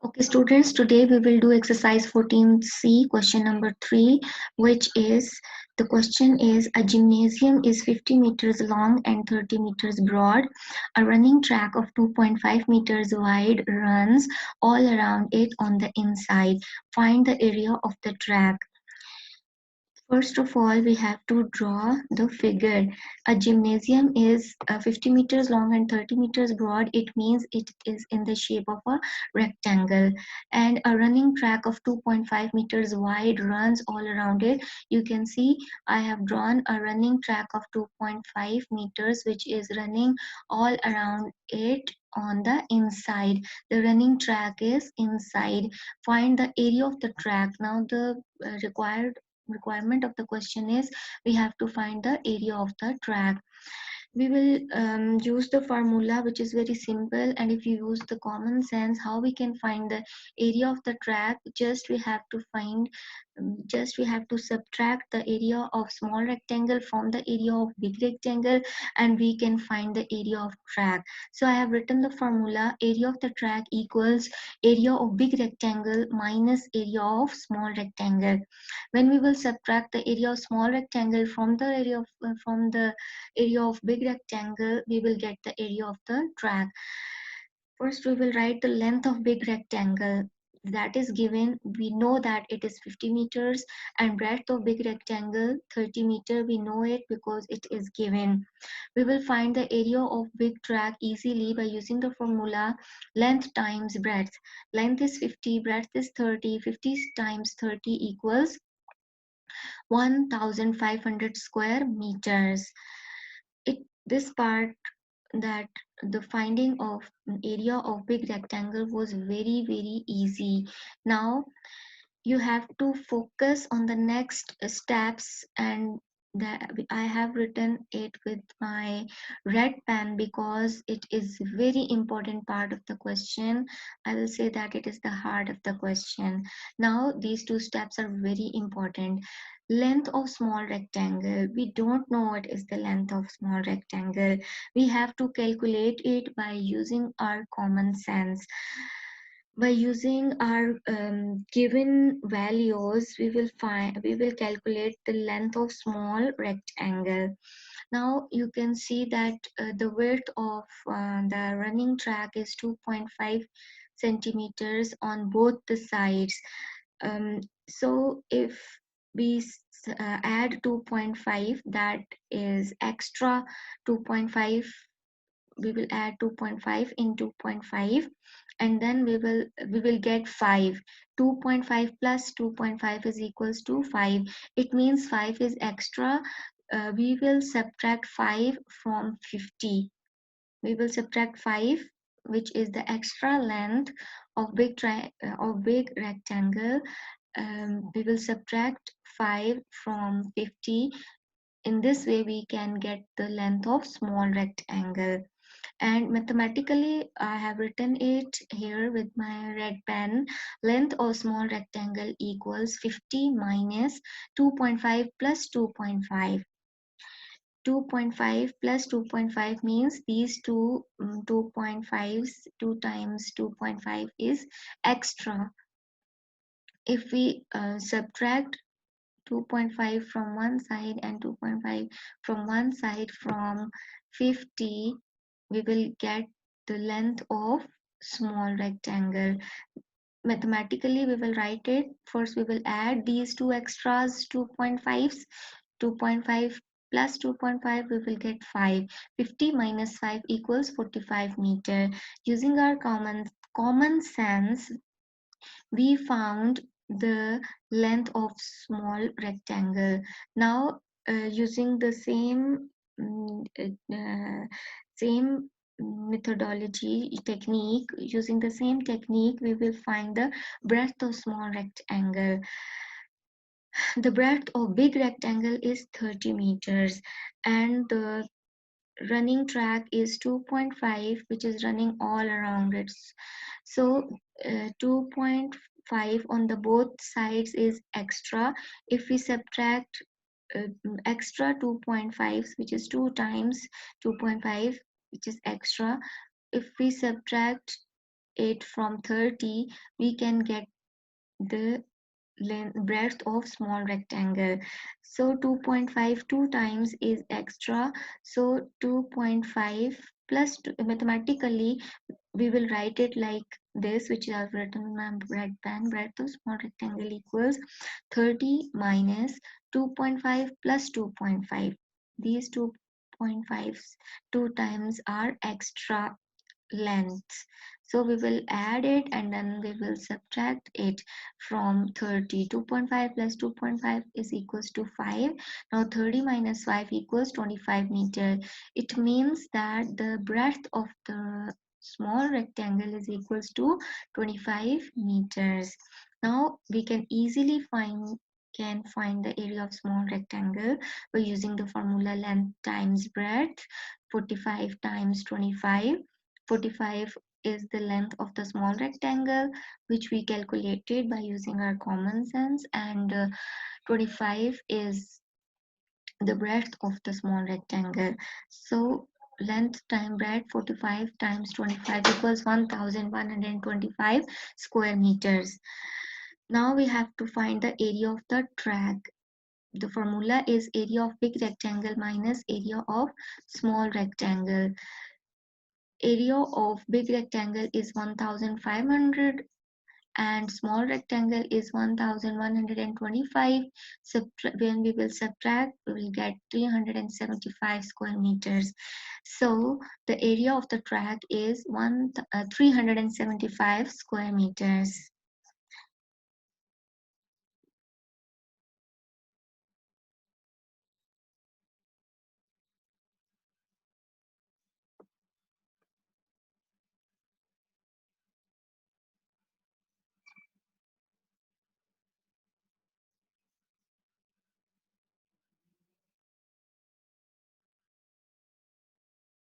Okay, students, today we will do exercise 14C, question number 3, which is the question is a gymnasium is 50 meters long and 30 meters broad. A running track of 2.5 meters wide runs all around it on the inside. Find the area of the track. First of all, we have to draw the figure. A gymnasium is 50 meters long and 30 meters broad. It means it is in the shape of a rectangle. And a running track of 2.5 meters wide runs all around it. You can see I have drawn a running track of 2.5 meters, which is running all around it on the inside. The running track is inside. Find the area of the track. Now the requirement of the question is we have to find the area of the track. We will use the formula, which is very simple, and if you use the common sense, how we can find the area of the track? Just we have to subtract the area of small rectangle from the area of big rectangle, and we can find the area of track. So I have written the formula: area of the track equals area of big rectangle minus area of small rectangle. When we will subtract the area of small rectangle from the area of big rectangle, we will get the area of the track. First, we will write the length of big rectangle. That is given. We know that it is 50 meters, and breadth of big rectangle 30 meter. We know it because it is given. We will find the area of big track easily by using the formula length times breadth. Length is 50, breadth is 30. 50 times 30 equals 1500 square meters. This part, that the finding of area of big rectangle was very easy. Now you have to focus on the next steps, and that I have written it with my red pen because it is very important part of the question. I will say that it is the heart of the question. Now these two steps are very important. Length of small rectangle, we don't know what is the length of small rectangle. We have to calculate it by using our common sense. By using our given values, we will calculate the length of small rectangle. Now you can see that the width of the running track is 2.5 centimeters on both the sides. So if we add 2.5, that is extra 2.5. We will add 2.5 in 2.5, and then we will get 5. 2.5 plus 2.5 is equals to 5. It means 5 is extra. We will subtract 5 from 50. We will subtract 5, which is the extra length of big rectangle. We will subtract 5 from 50. In this way we can get the length of small rectangle. And mathematically I have written it here with my red pen. Length of small rectangle equals 50 minus 2.5 plus 2.5. 2.5 plus 2.5 means these two 2.5s, 2 times 2.5 is extra. If we subtract 2.5 from one side and 2.5 from one side from 50, we will get the length of small rectangle. Mathematically we will write it. First we will add these two extras 2.5s. 2.5 plus 2.5, we will get 5. 50 minus 5 equals 45 meter. Using our common sense, we found the length of small rectangle. Now using the same methodology technique, using the same technique, we will find the breadth of small rectangle. The breadth of big rectangle is 30 meters, and the running track is 2.5, which is running all around it. So 2.5 on the both sides is extra. If we subtract extra 2.5, which is 2 times 2.5, which is extra. If we subtract it from 30, we can get the breadth of small rectangle. So 2.5 two times is extra, so 2.5 plus mathematically we will write it like this, which is I've written in my red pen. Breadth of small rectangle equals 30 minus 2.5 plus 2.5. These 2.5s two times are extra length, so we will add it and then we will subtract it from 30. 2.5 plus 2.5 is equals to 5. Now 30 minus 5 equals 25 meter. It means that the breadth of the small rectangle is equals to 25 meters. Now we can easily find the area of small rectangle by using the formula length times breadth. 45 times 25. 45 is the length of the small rectangle, which we calculated by using our common sense, and 25 is the breadth of the small rectangle. So length times breadth, 45 times 25 equals 1125 square meters. Now we have to find the area of the track. The formula is area of big rectangle minus area of small rectangle. Area of big rectangle is 1500 and small rectangle is 1125. When we will subtract, we will get 375 square meters. So the area of the track is 375 square meters.